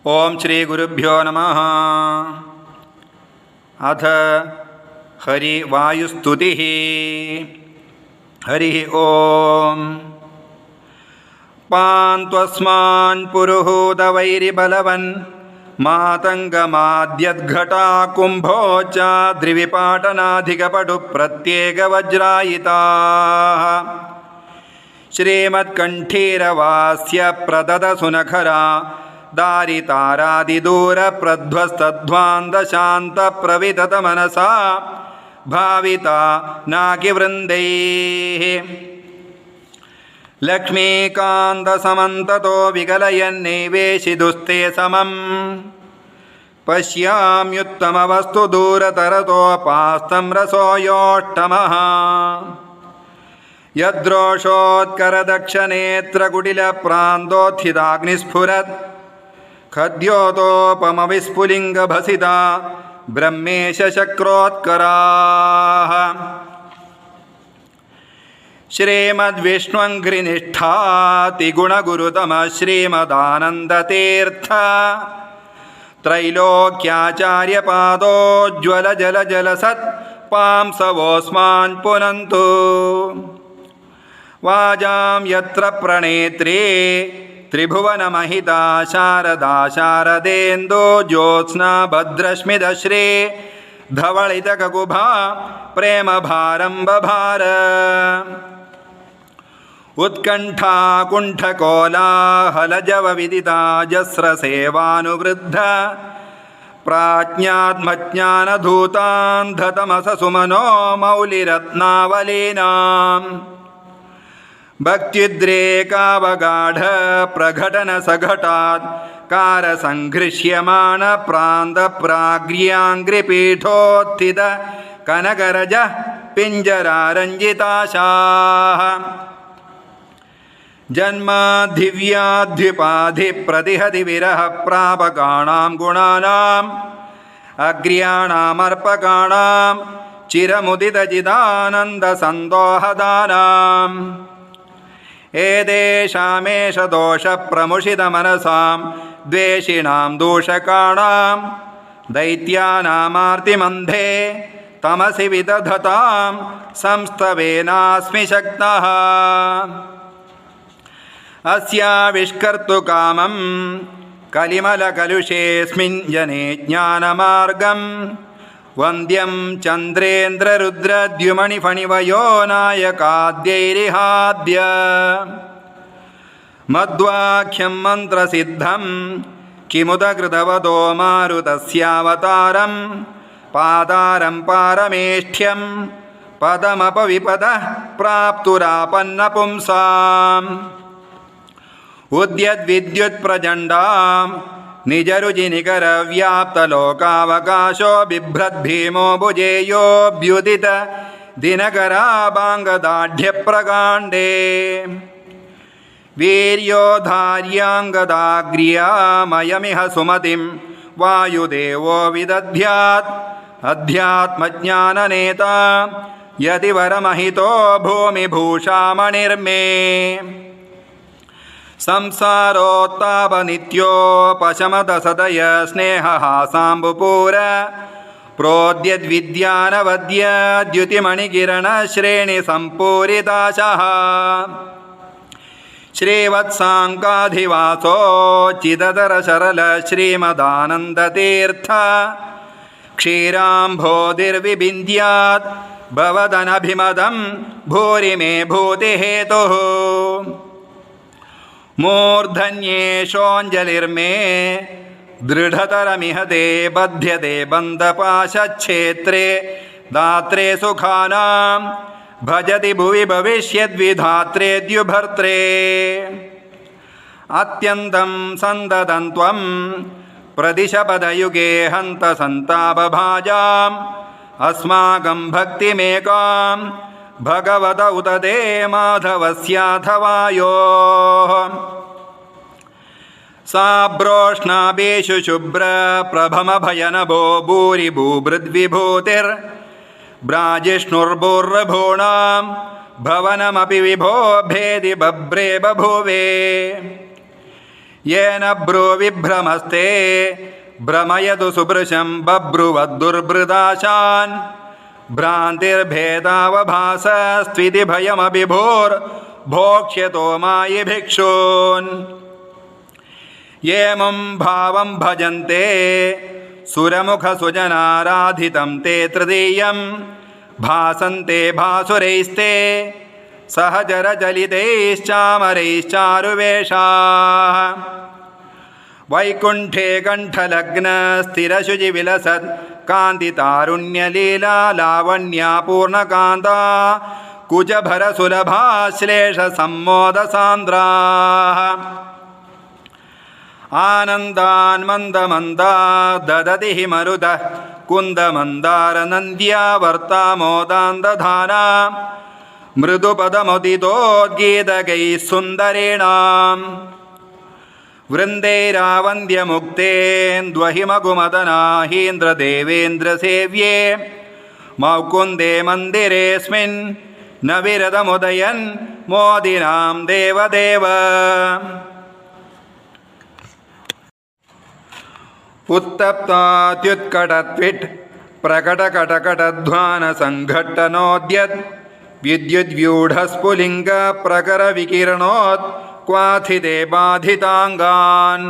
ओम श्री गुरुभ्यो नमः। अथ हरिवायुस्तुतिः। हरि ओम। पान्त्वस्मान् पुरुहूतवैरिबलवन् मातङ्गमाद्यद्घटा कुम्भो च द्रिविपाटनाधिकपटुप्रत्येकवज्रायिताः श्रीमत्कण्ठीरवास्य प्रददसुनखरा दारितारादिदूरप्रध्वस्तध्वान्तशान्तप्रविततमनसा भाविता नाकिवृन्दैः लक्ष्मीकान्तसमन्ततो विकलयन्निवेशिदुस्ते समम् पश्याम्युत्तमवस्तु दूरतरतोपास्तं रसोऽयोष्टमः यद्रोषोत्करदक्षनेत्रकुटिलप्रान्तोत्थिताग्निस्फुरत् खद्योतोपमविस्फुलिङ्गभसिता ब्रह्मेशचक्रोत्कराः श्रीमद्विष्णुङ्घ्रिनिष्ठातिगुणगुरुतम श्रीमदानन्दतीर्थ त्रैलोक्याचार्यपादोज्ज्वलजलजलसत् पांसवोऽस्मान् पुनन्तु वाजां यत्र प्रणेत्रे त्रिभुवनमहिता शारदा शारदेन्दो ज्योत्स्ना भद्रश्मिदश्रे धवलितककुभा प्रेमभारं बभार उत्कण्ठा कुण्ठकोलाहलजवविदिता जस्रसेवानुवृद्ध प्राज्ञात्मज्ञानधूतान्धतमससुमनो मौलिरत्नावलीनाम् भक्त्युद्रेकावगाढ प्रघटनसघटात् कारसङ्घृष्यमाण प्रान्तप्राग्र्याङ्घ्रिपीठोत्थित कनकरज पिञ्जरारञ्जिताशाः जन्माधिव्याध्युपाधिप्रतिहति विरह प्रापकाणां गुणानाम् अग्र्याणामर्पकाणां चिरमुदितचिदानन्दसन्दोहदानाम् एतेषामेष दोषप्रमुषितमनसां द्वेषिणां दूषकाणां दैत्यानामार्तिमन्धे तमसि विदधतां संस्तवेनास्मि शक्तः अस्याविष्कर्तुकामं कलिमलकलुषेऽस्मिन् जने ज्ञानमार्गं वन्द्यं चन्द्रेन्द्ररुद्रद्युमणिफणिवयो नायकाद्यैरिहाद्य मद्वाक्यं मन्त्रसिद्धं किमुदकृतवतो मारुतस्यावतारं पादारं पारमेष्ठ्यं पदमपविपदः प्राप्तुरापन्नपुंसाम् उद्यद्विद्युत्प्रचण्डां निजरुचिनिकरव्याप्तलोकावकाशो बिभ्रद्भीमो भुजेयोऽभ्युदित दिनकराबाङ्गदाढ्यप्रकाण्डे वीर्योधार्याङ्गदाग्र्यामयमिह सुमतिं वायुदेवो विदध्यात् अध्यात्मज्ञाननेता यतिवरमहितो भूमिभूषामणिर्मे संसारोत्तापनित्योपशमदसदय स्नेहहासाम्बुपूर प्रोद्यद्विद्यानवद्यद्युतिमणिकिरणश्रेणिसम्पूरिताशः श्रीवत्साङ्काधिवासो चिदतरशरल श्रीमदानन्दतीर्थ क्षीराम्भोधिर्विबिन्द्यात् भवदनभिमदं भूरि मे भूतिहेतुः मूर्धन्येषोऽञ्जलिर्मे दृढतरमिह ते बध्यते बन्धपाशच्छेत्रे दात्रे सुखानां भजति भुवि भविष्यद्विधात्रेद्युभर्त्रे अत्यन्तं सन्ददं त्वं प्रदिशपदयुगे हन्त सन्तापभाजाम् अस्माकं भक्तिमेकां भगवत उत ते माधवस्याथवायोः साब्रोष्णाभेषु शुभ्रप्रभमभयनभो भूरिभूभृद्विभूतिर्ब्राजिष्णुर्भूर्भूणां भवनमपि विभो भेदि बभ्रे बभूवे येन ब्रूविभ्रमस्ते भ्रमयतु सुभृशं बभ्रुवद्दुर्भृदाशान् भ्रान्तिर्भेदावभासस्त्विति भयमभिभूर्भोक्ष्यतो मायि भिक्षून् येमं भावं भजन्ते सुरमुखसुजनाराधितं ते तृतीयं भासन्ते भासुरैस्ते सहचरचलितैश्चामरैश्चारुवेषाः वैकुण्ठे कण्ठलग्नस्थिरशुचिविलसत् कान्तितारुण्यलीला लावण्यापूर्णकान्ता कुचभरसुलभाश्लेषसम्मोदसान्द्राः आनन्दान् मन्दमन्दा ददति हि मरुतः कुन्दमन्दारनन्द्या वर्तामोदान्दधाना मृदुपदमुदितोद्गीतकैः सुन्दरेणाम् वृन्दैरावन्द्यमुक्तेन्द्वहिमगुमदनाहीन्द्रदेवेन्द्रसेव्ये मौकुन्दे मन्दिरेऽस्मिन् न विरदमुदयन् मोदिनां देवदेव उत्तप्तात्युत्कटत्विट् प्रकटकटकटध्वानसङ्घट्टनोद्यत् विद्युद्व्यूढस्फुलिङ्गप्रकरविकिरणोत् क्वाथिते बाधिताङ्गान्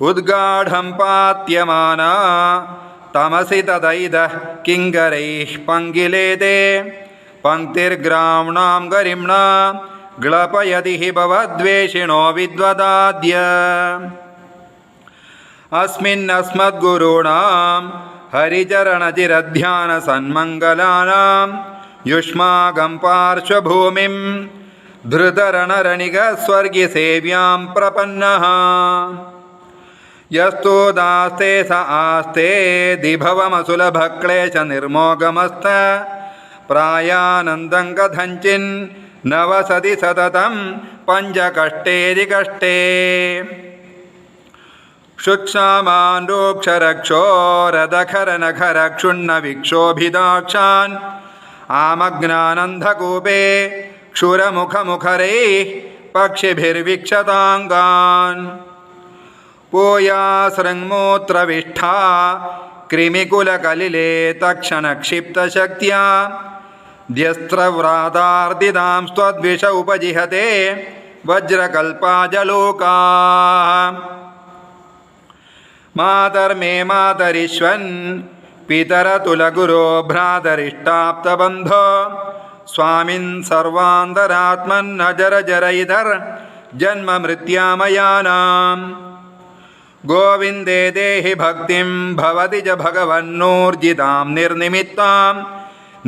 उद्गाढं पात्यमाना तमसि तदैदः किङ्करैः पङ्गिलेते पङ्क्तिर्ग्राम्णां गरिम्णा ग्लपयति हि भवद्वेषिणो विद्वदाद्य अस्मिन्नस्मद्गुरूणां हरिचरणचिरध्यानसन्मङ्गलानां युष्माकं पार्श्वभूमिं धृतरणरणिकस्वर्गिसेव्यां प्रपन्नः यस्तु दास्ते स आस्ते दिभवमसुलभक्लेशनिर्मोगमस्त प्रायानन्दं कथञ्चिन् न वसति सततं पञ्चकष्टेदि कष्टे शुक्षामान् रोक्षरक्षोरदखरनखरक्षुण्णविक्षोभिदाक्षान् आमग्नानन्धकूपे क्षुरमुखमुखरैः पक्षिभिर्वीक्षताङ्गान् पूयासृङ्मूत्रविष्ठा कृमिकुलकलिले तक्षणक्षिप्तशक्त्या द्यस्त्रव्रातार्दितां स्वद्विष उपजिहते वज्रकल्पाजलोकाः मातर्मे मातरिष्वन् पितरतुलगुरो भ्रातरिष्टाप्तबन्धो स्वामिन् सर्वान्तरात्मन्नजरजरैधर् जन्ममृत्यामयानां गोविन्दे देहि भक्तिं भवति च भगवन्नूर्जितां निर्निमित्तां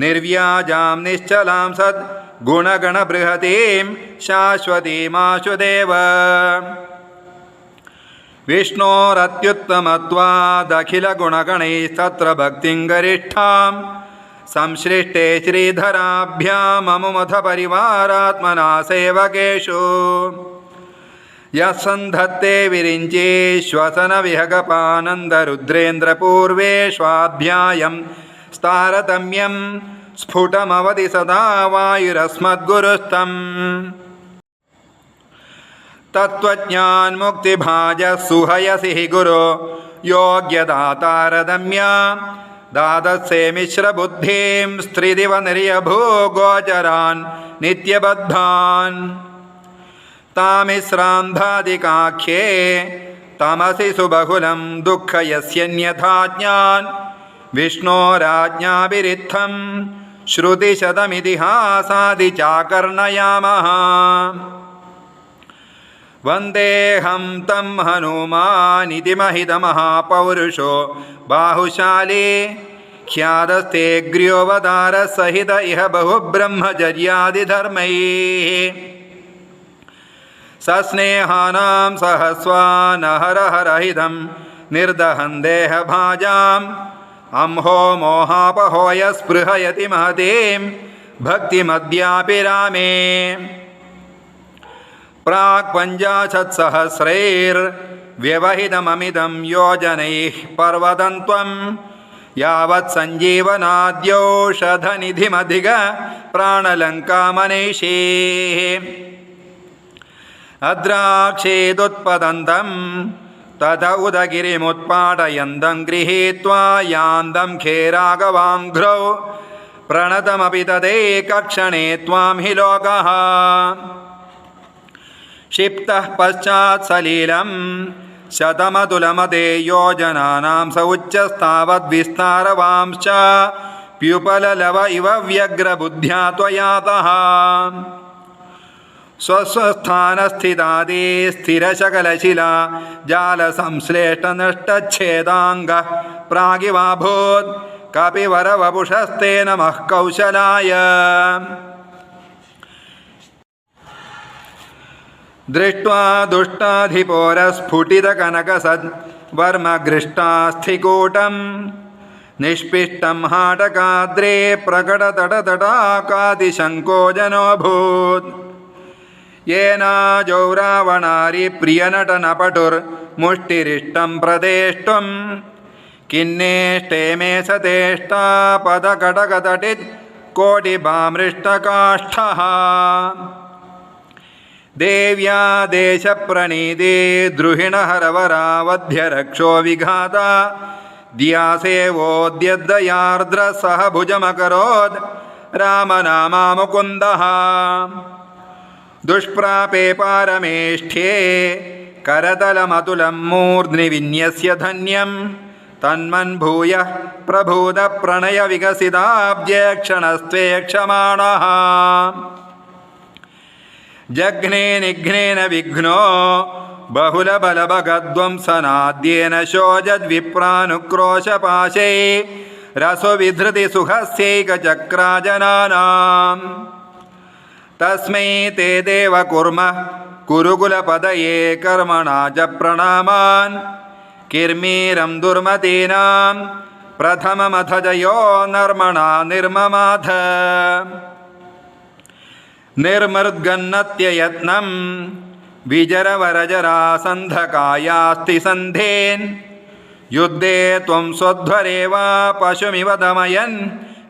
निर्व्याजां निश्चलां सद्गुणगणबृहतीं शाश्वतीमाशुदेव विष्णोरत्युत्तमत्वादखिलगुणगणैस्तत्र भक्तिं गरिष्ठां संश्लिष्टे श्रीधराभ्याममुमथ परिवारात्मना सेवकेषु यः सन्धत्ते विरिञ्चे श्वसनविहगपानन्दरुद्रेन्द्रपूर्वेष्वाध्यायं स्तारतम्यं स्फुटमवति सदा वायुरस्मद्गुरुस्तम् तत्त्वज्ञानमुक्तिभाजः सुहयसि हि गुरो योग्यदातारदम्या दादत्से मिश्रबुद्धिं स्त्रिदिव निर्यभूगोचरान् नित्यबद्धान् तामिश्रान्धादिकाख्ये तमसि सुबहुलं दुःखयस्यन्यथाज्ञान् विष्णोराज्ञाभिरित्थं श्रुतिशतमितिहासादिचाकर्णयामः वन्देऽहं तं हनुमानिति महितमहापौरुषो बाहुशाली ख्यातस्तेऽग्र्योऽवतारसहित इह बहुब्रह्मचर्यादिधर्मैः सस्नेहानां सहस्वानहरहरहितं निर्दहं देहभाजाम् अंहो मोहापहोय स्पृहयति महतीं भक्तिमद्यापि रामे प्राक्पञ्चाशत्सहस्रैर्व्यवहितममितं योजनैः पर्वतं त्वं यावत् सञ्जीवनाद्यौषधनिधिमधिग प्राणलङ्कामनीषीः अद्राक्षेदुत्पतन्तं तत उदगिरिमुत्पाटयन्तं गृहीत्वा यान्दं खेरागवाङ्घ्रौ प्रणतमपि तदेकक्षणे त्वां हि लोकः क्षिप्तः पश्चात् सलीलं शतमतुलमते योजनानां स उच्चस्तावद्विस्तारवांश्च प्युपललव इव व्यग्रबुद्ध्या त्वयातः स्वस्वस्थानस्थितादि स्थिरशकलशिला जालसंश्लेष्टनष्टच्छेदाङ्गः प्रागिवाभूत् कपिवरवपुषस्ते नमः कौशलाय दृष्ट्वा दुष्टाधिपोरस्फुटितकनकसद्वर्मगृष्टास्थिकूटं निष्पिष्टं हाटकाद्रे प्रकटतटतटाकादिशङ्को जनोऽभूत् येनाजौ रावणारिप्रियनटनपटुर्मुष्टिरिष्टं प्रदेष्टुं किन्नेष्टे मे सतेष्टा पदकटकतटित् कोटिभामृष्टकाष्ठः देव्या देशप्रणीते द्रुहिणहरवरावध्यरक्षो विघाता द्यासेवोद्यद्दयार्द्रसह भुजमकरोद् रामनामा मुकुन्दः दुष्प्रापे पारमेष्ठ्ये करतलमतुलं मूर्ध्नि विन्यस्य धन्यं तन्मन्भूयः प्रभूतप्रणयविकसिताब्जेक्षणस्त्वेक्षमाणः जघ्ने निघ्नेन विघ्नो बहुलबलभगध्वंसनाद्येन शोजद्विप्रानुक्रोशपाशै रसोविधृतिसुखस्यैकचक्राजनानां तस्मै ते देव कुर्मः कुरुकुलपदये कर्मणा च प्रणामान् किर्मीरं दुर्मतीनां प्रथममथ जयो नर्मणा निर्ममाथ निर्मृद्गन्नत्ययत्नं विजरवरजरासन्धकायास्ति सन्धेन् युद्धे त्वं स्वध्वरेव पशुमिव दमयन्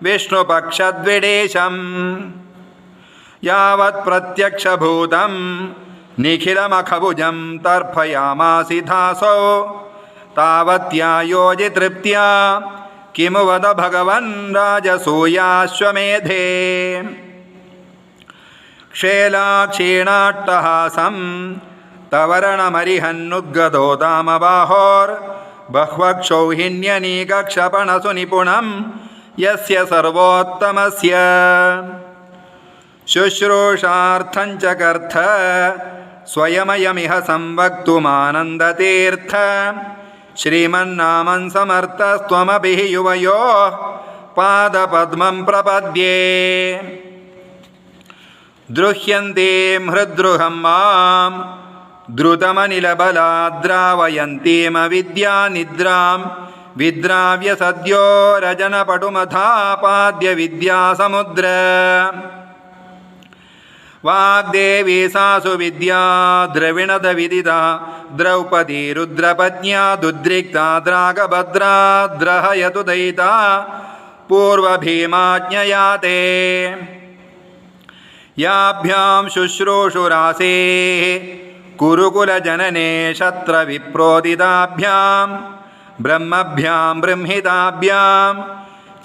विष्णुपक्षद्विडेशं यावत् प्रत्यक्षभूतं निखिलमखभुजं तर्पयामासि धासौ तावत्यायोजितृप्त्या किमु वद भगवन् राजसूयाश्वमेधे क्षेलाक्षीणाट्टहासं तवरणमरिहन्नुद्गदोदामबाहोर्बह्वक्षौहिण्यनीकक्षपणसु निपुणं यस्य सर्वोत्तमस्य शुश्रूषार्थञ्च कर्थ स्वयमयमिह संवक्तुमानन्दतीर्थ श्रीमन्नामं समर्थस्त्वमपि हि युवयोः पादपद्मं प्रपद्ये द्रुह्यन्ते हृद्रुहं मां द्रुतमनिलबलाद्रावयन्तीमविद्यानिद्रां विद्राव्य सद्यो रजनपटुमथापाद्य विद्यासमुद्र वाग्देवी सासु विद्या द्रविणदविदिता द्रौपदी रुद्रपत्न्या दुद्रिक्ता द्रागभद्रा द्रहयतु दयिता पूर्वभीमाज्ञया ते याभ्यां शुश्रूषुरासेः कुरुकुलजनने शत्रविप्रोदिताभ्यां ब्रह्मभ्यां बृंहिताभ्यां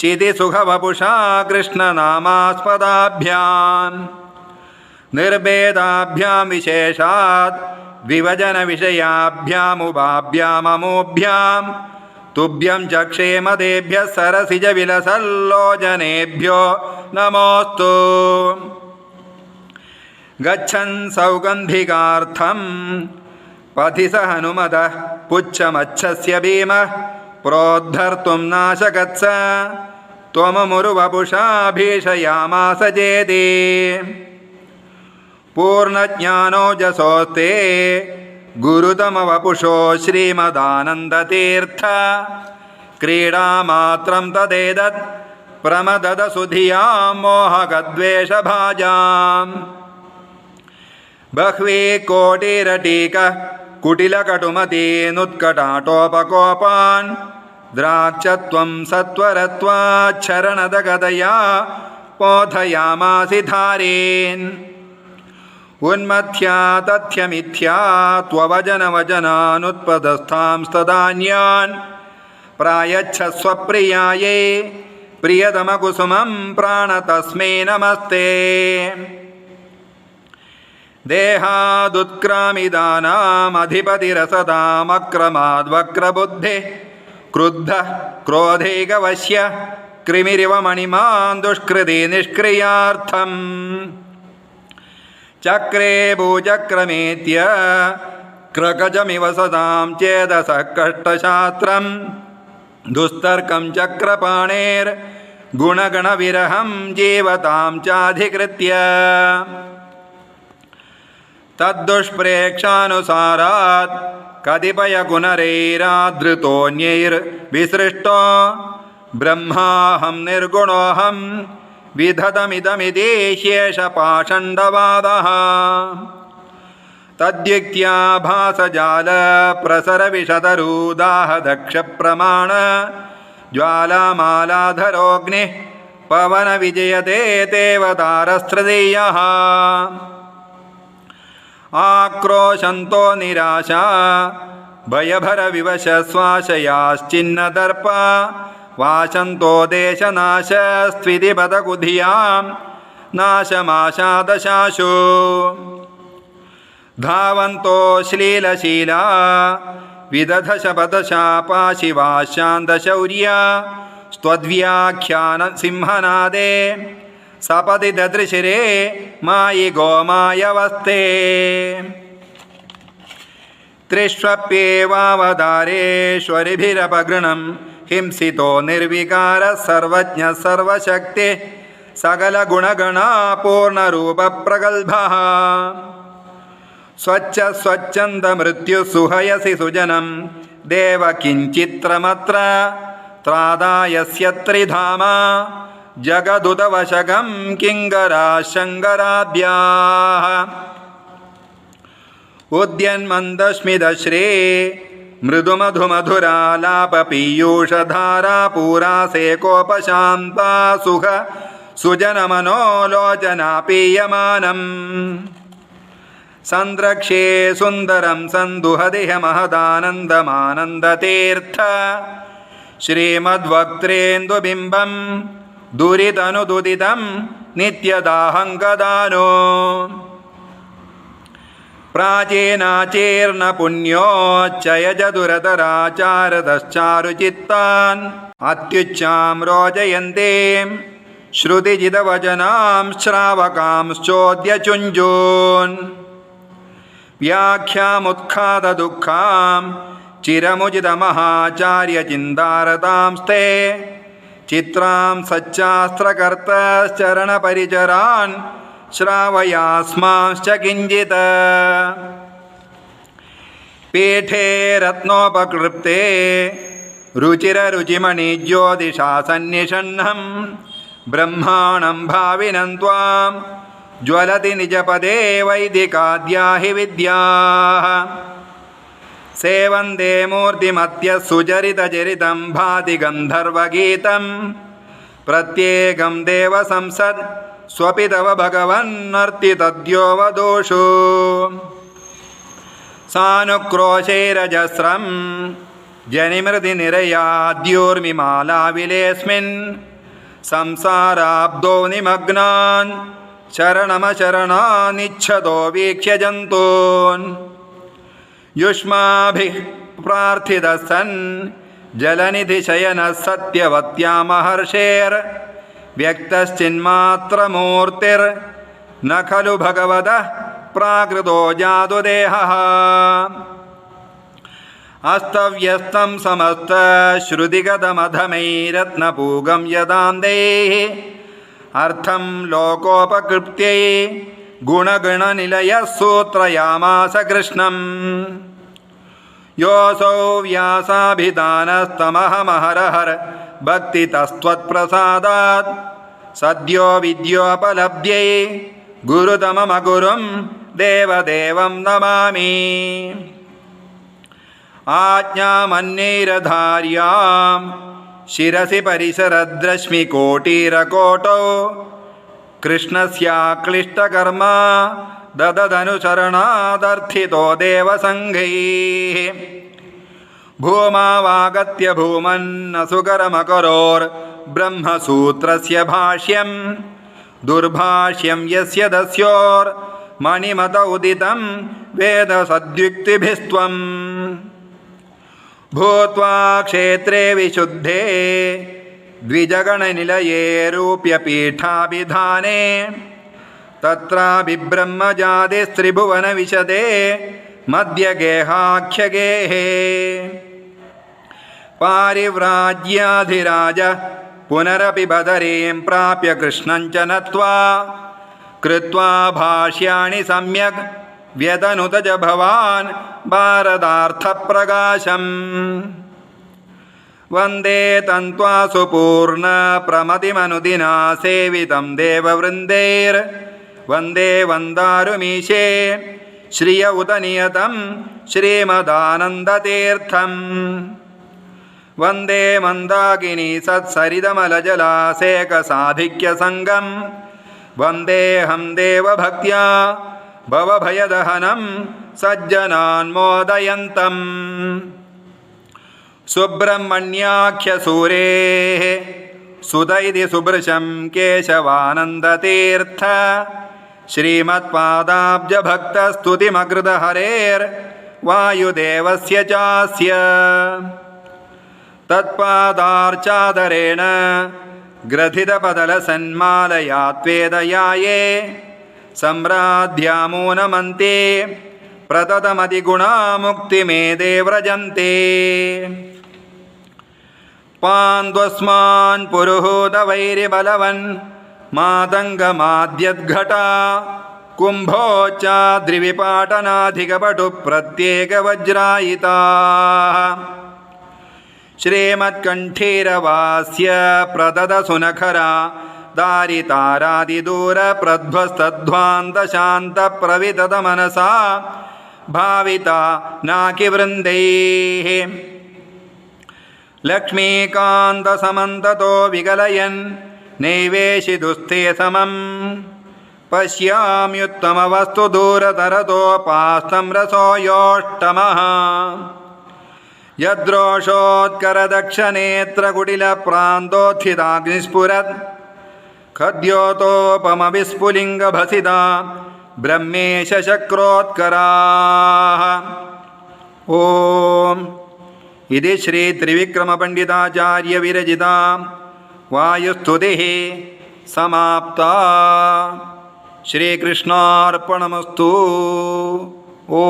चितिसुखवपुषा कृष्णनामास्पदाभ्यां निर्भेदाभ्यां विशेषात् विभजनविषयाभ्यामुभाभ्याममूभ्यां तुभ्यं च क्षेमदेभ्यः सरसिजविलसल्लोचनेभ्यो नमोऽस्तु गच्छन् सौगन्धिकार्थं पथि स हनुमतः पुच्छमच्छस्य भीमः प्रोद्धर्तुं नाशकत्स त्वममुरुवपुषा भीषयामास चेति पूर्णज्ञानोजसोस्ते गुरुतमवपुषो श्रीमदानन्दतीर्थ क्रीडामात्रं तदेतत् प्रमददसुधियां मोहगद्वेषभाजाम् बह्वी कोटिरटीकः कुटिलकटुमतीनुत्कटाटोपकोपान् द्राक्षत्वं सत्वरत्वाच्छरणदगदया पोथयामासि धारीन् उन्मथ्या तथ्यमिथ्या त्ववजनवजनानुत्पदस्थांस्तदान्यान् प्रायच्छस्व प्रियायै प्रियतमकुसुमं प्राण तस्मै नमस्ते। देहादुत्क्रामिदानामधिपतिरसदामक्रमाद्वक्रबुद्धे क्रुद्धः क्रोधैकवश्य कृमिरिव मणिमान् दुष्कृति निष्क्रियार्थम् चक्रे भूचक्रमेत्य क्रकजमिव सदां चेदसः कष्टशास्त्रं दुस्तर्कं चक्रपाणेर्गुणगणविरहं जीवतां चाधिकृत्य तद्दुष्प्रेक्षानुसारात् कतिपयगुणरैरादृतोऽन्यैर्विसृष्टो ब्रह्माहं निर्गुणोऽहं विधतमिदमिति शेषपाषण्डवादः तद्युक्त्या भासजालप्रसरविशतरूदाहदक्षप्रमाण ज्वालामालाधरोऽग्निः पवनविजयते देवतारस्तृतीयः आक्रोशन्तो निराशा भयभरविवशश्वाशयाश्चिन्नदर्पा वाशन्तो देशनाशस्त्वितिपदकुधियां नाशमाशादशाशु धावन्तो श्लीलशीला विदधशपदशापाशिवाशान्दशौर्या स्त्वद्व्याख्यानसिंहनादे सपदि ददृशिरे मायि गोमायवस्ते त्रिष्वप्येवावतारेश्वरिभिरपगृणं हिंसितो निर्विकारः सर्वज्ञः सर्वशक्तिः सकलगुणगणापूर्णरूपप्रगल्भः स्वच्छ स्वच्छन्दमृत्युसुहयसि सुजनं देव किञ्चित्रमत्र त्रादायस्य त्रिधामा जगदुतवशगं किङ्कराशङ्कराद्याः उद्यन्मन्दस्मितश्री मृदुमधुमधुरालापपीयूषधारा पूरासेकोपशान्ता सुख सुजनमनोलोचना पीयमानम् सन्द्रक्ष्ये सुन्दरं सन्दुहदिह महदानन्दमानन्दतीर्थ श्रीमद्वक्त्रेन्दुबिम्बं दुरितनुदुदितं नित्यदाहङ्कदानो प्राचीनाचीर्णपुण्योच्चयजदुरतराचारदश्चारुचित्तान् अत्युच्चां रोचयन्ते श्रुतिजितवचनां श्रावकांश्चोद्यचुञ्जून् व्याख्यामुत्खातदुःखां चिरमुचितमहाचार्यचिन्तारतांस्ते चित्रां सच्चास्त्रकर्तश्चरणपरिचरान् श्रावयास्मांश्च किञ्चित् पीठे रत्नोपक्लृप्ते रुचिररुचिमणिज्योतिषा सन्निषण्णं ब्रह्माणं भाविनं त्वां ज्वलति निजपदे वैदिकाद्या हि विद्याः सेवन्ते मूर्तिमत्यः सुचरितचरितं भाति गन्धर्वगीतं प्रत्येकं देवसंसत् स्वपि तव भगवन्नर्ति तद्योवदोषु सानुक्रोशैरजस्रं जनिमृतिनिरयाद्योर्मिमालाविलेऽस्मिन् संसाराब्दो निमग्नान् शरणमशरणानिच्छतो वीक्ष्य जन्तून् युष्माभिः प्रार्थितः सन् जलनिधिशयनः सत्यवत्या महर्षेर्व्यक्तश्चिन्मात्रमूर्तिर्न खलु भगवतः प्राकृतो जातुदेहः अस्तव्यस्तं समस्तश्रुतिगतमधमैरत्नपूगं यदां देहि अर्थं लोकोपकृत्यै गुणगणनिलयः सूत्रयामास कृष्णम् योऽसौ व्यासाभिधानस्तमहमहरहर भक्तितस्त्वत्प्रसादात् सद्यो विद्योपलब्ध्यै गुरुतममगुरुं देवदेवं नमामि आज्ञामन्यैरधार्यां शिरसि परिसरद्रश्मिकोटिरकोटौ कृष्णस्याक्लिष्टकर्मा दददनुचरणादर्थितो देवसङ्घैः भूमावागत्य भूमन्नसुकरमकरोर्ब्रह्मसूत्रस्य भाष्यं दुर्भाष्यं यस्य दस्योर्मणिमत उदितं वेदसद्युक्तिभिस्त्वं भूत्वा क्षेत्रे विशुद्धे द्विजगणनिलये रूप्यपीठाभिधाने तत्राभिब्रह्मजादिस्त्रिभुवनविशदे मध्यगेहाख्यगेहे पारिव्राज्याधिराज पुनरपि बदरीं प्राप्य कृष्णं च नत्वा कृत्वा भाष्याणि सम्यक् व्यदनुत च भवान् भारतार्थप्रकाशम् वन्दे तन्त्वा सुपूर्णप्रमतिमनुदिना सेवितं देववृन्दैर्वन्दे वन्दारुमीशे श्रिय उत नियतं श्रीमदानन्दतीर्थम् वन्दे मन्दाकिनी सत्सरितमलजलासेकसाधिक्यसङ्गं वन्देऽहं देवभक्त्या भवभयदहनं सज्जनान्मोदयन्तम् सुब्रह्मण्याख्यसूरेः सुत इति सुभृशं केशवानन्दतीर्थ श्रीमत्पादाब्जभक्तस्तुतिमकृतहरेर्वायुदेवस्य चास्य तत्पादार्चादरेण ग्रथितपदलसन्मालया त्वेदयाये सम्राध्यामूनमन्ते प्रततमतिगुणा मुक्तिमेते व्रजन्ते पान्द्वस्मान् पुरुहूतवैरिबलवन् मातङ्गमाद्यद्घटा कुम्भोच्चाद्रिविपाटनाधिकपटुप्रत्येकवज्रायिताः श्रीमत्कण्ठीरवास्य प्रददसुनखरा दारितारादिदूरप्रध्वस्तध्वान्तशान्तप्रविततमनसा भाविता नाकिवृन्दैः लक्ष्मीकान्तसमन्ततो विकलयन् नैवेशिदुस्थे समं पश्याम्युत्तमवस्तु दूरतरतोपास्तं रसो योष्टमः यद्रोषोत्करदक्षनेत्रकुटिलप्रान्तोत्थिताग्निस्फुरत् खद्योतोपमविस्फुलिङ्गभसिता ब्रह्मेश शक्रोत्कराः ॐ इति श्री त्रिविक्रमपण्डिताचार्य विरचिता वायुस्तुतिः समाप्ता। श्रीकृष्णार्पणमस्तु। ॐ